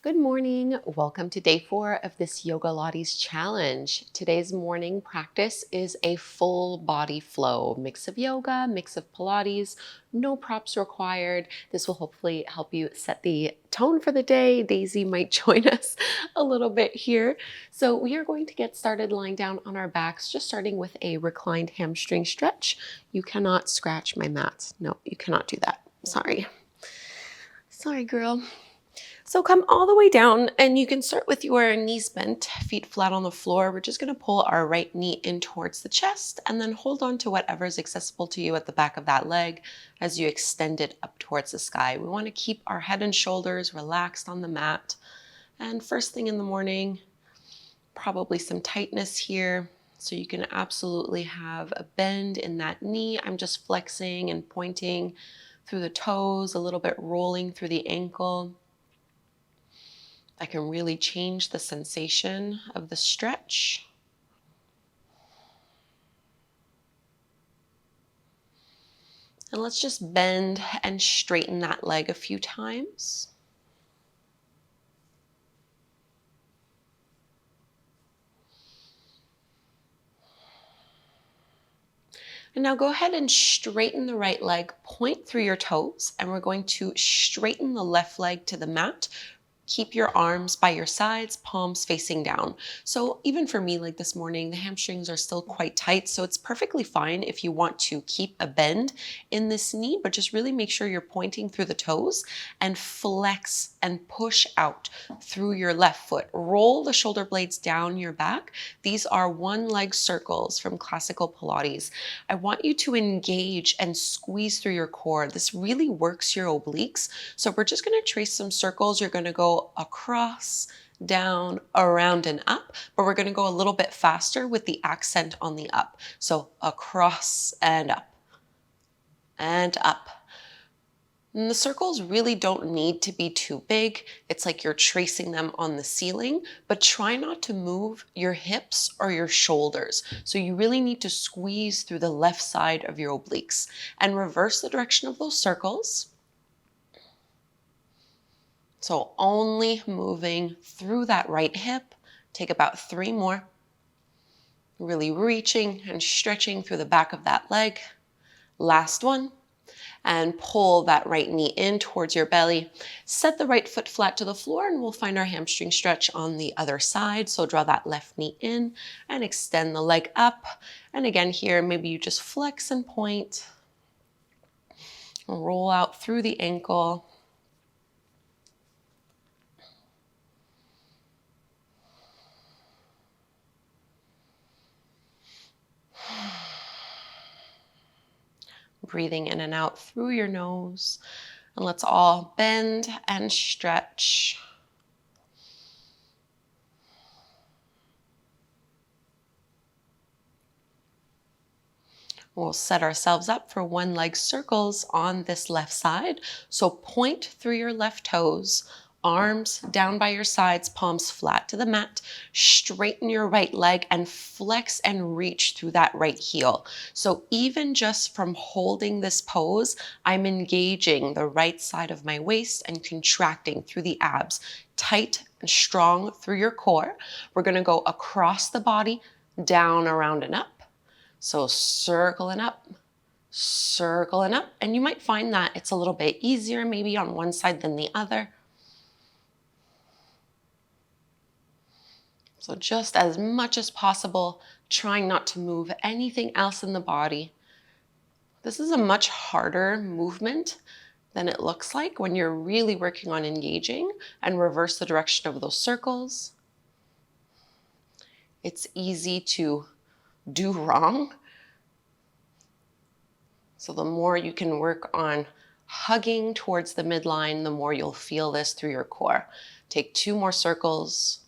Good morning. Welcome to day 4 of this Yogalates challenge. Today's morning practice is a full body flow, mix of yoga, mix of Pilates, no props required. This will hopefully help you set the tone for the day. Daisy might join us a little bit here. So we are going to get started lying down on our backs, just starting with a reclined hamstring stretch. You cannot scratch my mat. No, you cannot do that. Sorry. Sorry, girl. So come all the way down and you can start with your knees bent, feet flat on the floor. We're just going to pull our right knee in towards the chest and then hold on to whatever is accessible to you at the back of that leg as you extend it up towards the sky. We want to keep our head and shoulders relaxed on the mat. And first thing in the morning, probably some tightness here. So you can absolutely have a bend in that knee. I'm just flexing and pointing through the toes, a little bit rolling through the ankle. I can really change the sensation of the stretch. And let's just bend and straighten that leg a few times. And now go ahead and straighten the right leg, point through your toes, and we're going to straighten the left leg to the mat. Keep your arms by your sides, palms facing down. So even for me, like this morning, the hamstrings are still quite tight. So it's perfectly fine if you want to keep a bend in this knee, but just really make sure you're pointing through the toes and flex and push out through your left foot. Roll the shoulder blades down your back. These are one leg circles from classical Pilates. I want you to engage and squeeze through your core. This really works your obliques. So we're just going to trace some circles. You're going to go across, down, around, and up, but we're going to go a little bit faster with the accent on the up. So across and up and up. And the circles really don't need to be too big. It's like you're tracing them on the ceiling, but try not to move your hips or your shoulders. So you really need to squeeze through the left side of your obliques and reverse the direction of those circles. So only moving through that right hip. Take about 3 more. Really reaching and stretching through the back of that leg. Last one. And pull that right knee in towards your belly. Set the right foot flat to the floor and we'll find our hamstring stretch on the other side. So draw that left knee in and extend the leg up. And again here, maybe you just flex and point. Roll out through the ankle. Breathing in and out through your nose. And let's all bend and stretch. We'll set ourselves up for one leg circles on this left side. So point through your left toes, arms down by your sides, palms flat to the mat. Straighten your right leg and flex and reach through that right heel. So even just from holding this pose, I'm engaging the right side of my waist and contracting through the abs, tight and strong through your core. We're going to go across the body, down, around, and up. So circle and up, and you might find that it's a little bit easier maybe on one side than the other. So just as much as possible, trying not to move anything else in the body. This is a much harder movement than it looks like when you're really working on engaging and reverse the direction of those circles. It's easy to do wrong. So the more you can work on hugging towards the midline, the more you'll feel this through your core. Take 2 more circles.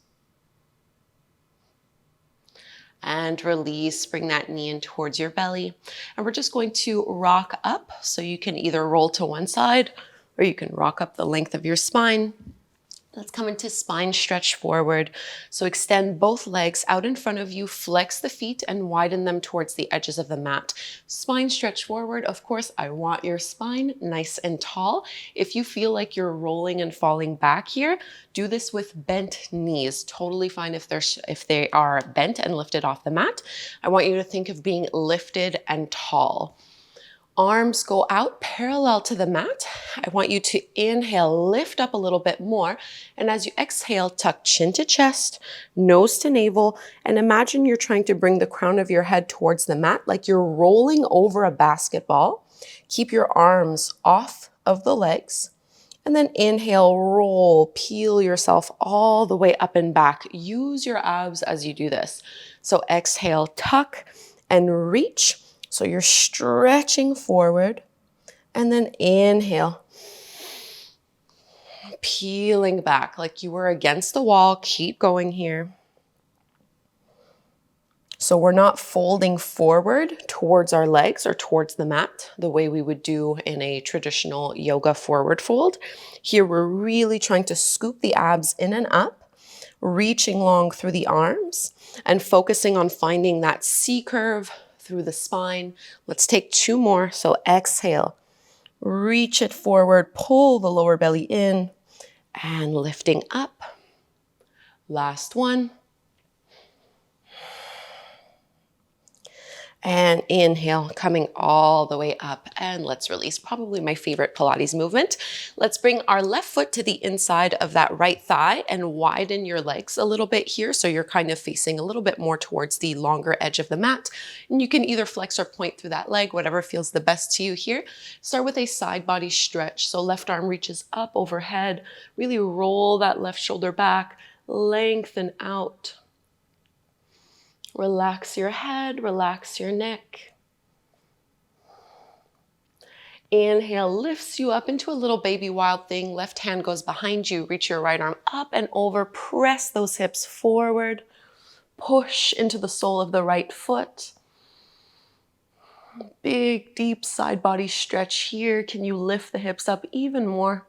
And release, bring that knee in towards your belly. And we're just going to rock up. So you can either roll to one side or you can rock up the length of your spine. Let's come into spine stretch forward. So extend both legs out in front of you, flex the feet and widen them towards the edges of the mat. Spine stretch forward. Of course, I want your spine nice and tall. If you feel like you're rolling and falling back here, do this with bent knees. Totally fine if they are bent and lifted off the mat. I want you to think of being lifted and tall. Arms go out parallel to the mat. I want you to inhale, lift up a little bit more. And as you exhale, tuck chin to chest, nose to navel, and imagine you're trying to bring the crown of your head towards the mat like you're rolling over a basketball. Keep your arms off of the legs. And then inhale, roll, peel yourself all the way up and back. Use your abs as you do this. So exhale, tuck and reach. So you're stretching forward, and then inhale, peeling back like you were against the wall. Keep going here. So we're not folding forward towards our legs or towards the mat the way we would do in a traditional yoga forward fold. Here we're really trying to scoop the abs in and up, reaching long through the arms and focusing on finding that C curve through the spine. Let's take 2 more. So exhale, reach it forward, pull the lower belly in and lifting up. Last one. And inhale, coming all the way up, and let's release. Probably my favorite Pilates movement. Let's bring our left foot to the inside of that right thigh and widen your legs a little bit here so you're kind of facing a little bit more towards the longer edge of the mat. And you can either flex or point through that leg, whatever feels the best to you here. Start with a side body stretch. So left arm reaches up overhead. Really roll that left shoulder back, lengthen out. Relax your head, relax your neck. Inhale lifts you up into a little baby wild thing. Left hand goes behind you. Reach your right arm up and over. Press those hips forward. Push into the sole of the right foot. Big, deep side body stretch here. Can you lift the hips up even more?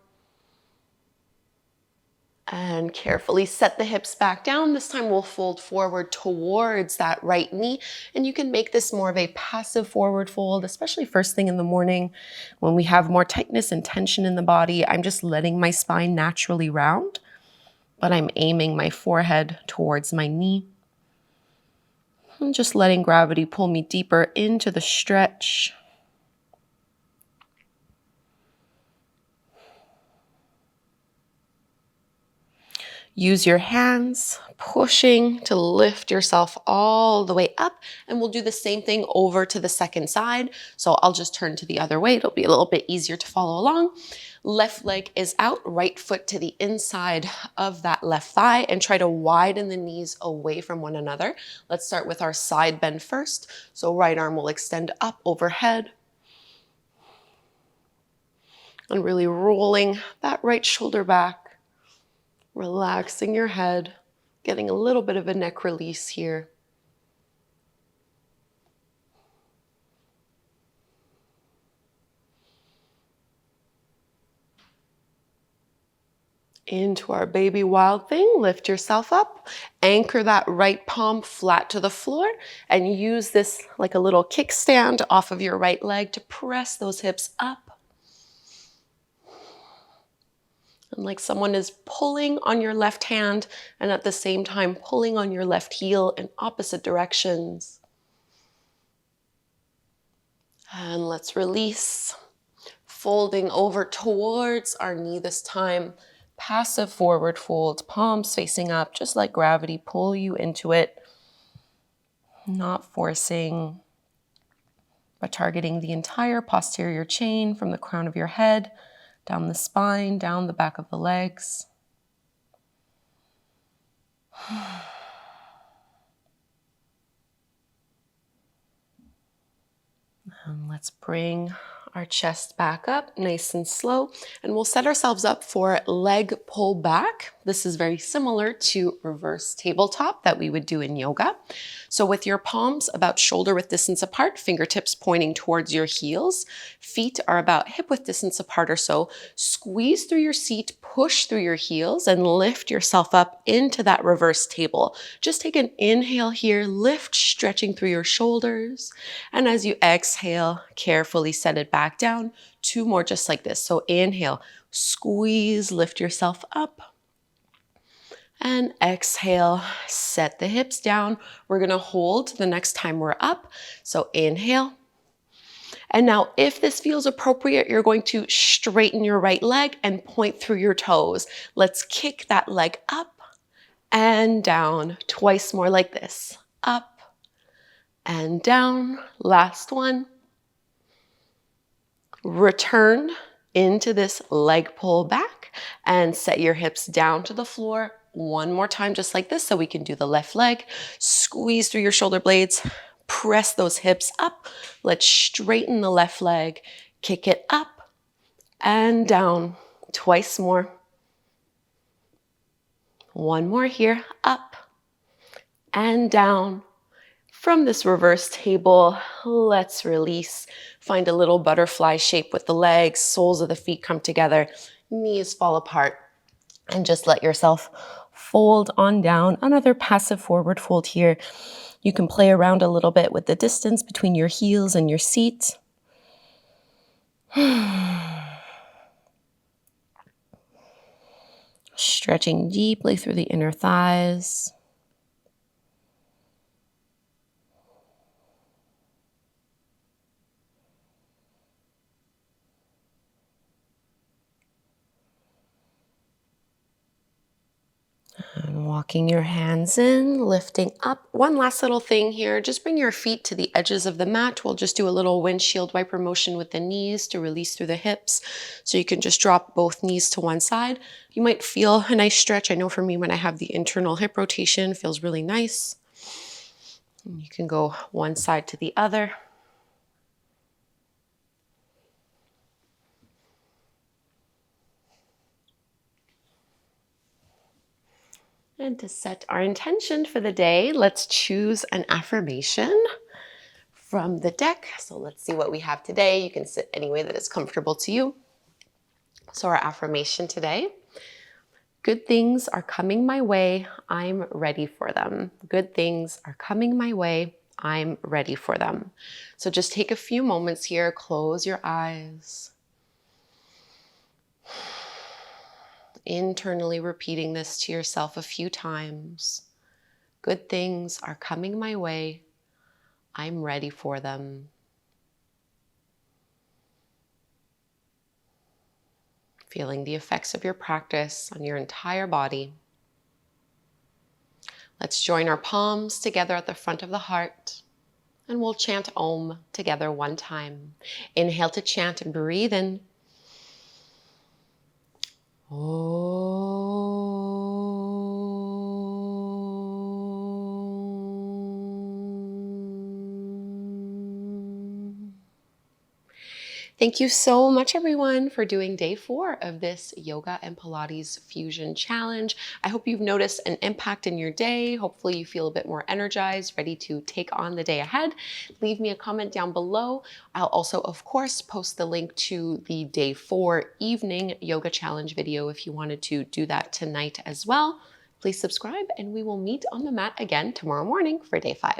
And carefully set the hips back down. This time we'll fold forward towards that right knee. And you can make this more of a passive forward fold, especially first thing in the morning when we have more tightness and tension in the body. I'm just letting my spine naturally round, but I'm aiming my forehead towards my knee. And just letting gravity pull me deeper into the stretch. Use your hands, pushing to lift yourself all the way up, and we'll do the same thing over to the second side. So I'll just turn to the other way. It'll be a little bit easier to follow along. Left leg is out, right foot to the inside of that left thigh, and try to widen the knees away from one another. Let's start with our side bend first. So right arm will extend up overhead. And really rolling that right shoulder back. Relaxing your head, getting a little bit of a neck release here. Into our baby wild thing, lift yourself up, anchor that right palm flat to the floor, and use this like a little kickstand off of your right leg to press those hips up. And like someone is pulling on your left hand and at the same time pulling on your left heel in opposite directions. And let's release, folding over towards our knee this time. Passive forward fold, palms facing up, just let gravity pull you into it. Not forcing, but targeting the entire posterior chain from the crown of your head down the spine, down the back of the legs. And let's bring our chest back up nice and slow. And we'll set ourselves up for leg pull back. This is very similar to reverse tabletop that we would do in yoga. So with your palms about shoulder width distance apart, fingertips pointing towards your heels, feet are about hip width distance apart or so, squeeze through your seat, push through your heels, and lift yourself up into that reverse table. Just take an inhale here, lift, stretching through your shoulders. And as you exhale, carefully set it back down. 2 more just like this. So inhale, squeeze, lift yourself up. And exhale, set the hips down. We're gonna hold the next time we're up. So inhale. And now if this feels appropriate, you're going to straighten your right leg and point through your toes. Let's kick that leg up and down. Twice more like this. Up and down. Last one. Return into this leg pull back and set your hips down to the floor. One more time, just like this, so we can do the left leg. Squeeze through your shoulder blades, press those hips up. Let's straighten the left leg, kick it up and down. Twice more. One more here, up and down. From this reverse table, let's release. Find a little butterfly shape with the legs, soles of the feet come together, knees fall apart, and just let yourself fold on down. Another passive forward fold here. You can play around a little bit with the distance between your heels and your seat. Stretching deeply through the inner thighs. And walking your hands in, lifting up. One last little thing here, just bring your feet to the edges of the mat. We'll just do a little windshield wiper motion with the knees to release through the hips. So you can just drop both knees to one side. You might feel a nice stretch. I know for me, when I have the internal hip rotation, it feels really nice. And you can go one side to the other. And to set our intention for the day, let's choose an affirmation from the deck. So let's see what we have today. You can sit any way that is comfortable to you. So our affirmation today: good things are coming my way. I'm ready for them. Good things are coming my way. I'm ready for them. So just take a few moments here. Close your eyes. Internally repeating this to yourself a few times. Good things are coming my way. I'm ready for them. Feeling the effects of your practice on your entire body. Let's join our palms together at the front of the heart, and we'll chant Om together one time. Inhale to chant and breathe in. Thank you so much, everyone, for doing day 4 of this Yoga and Pilates Fusion Challenge. I hope you've noticed an impact in your day. Hopefully you feel a bit more energized, ready to take on the day ahead. Leave me a comment down below. I'll also, of course, post the link to the day 4 evening yoga challenge video if you wanted to do that tonight as well. Please subscribe, and we will meet on the mat again tomorrow morning for day 5.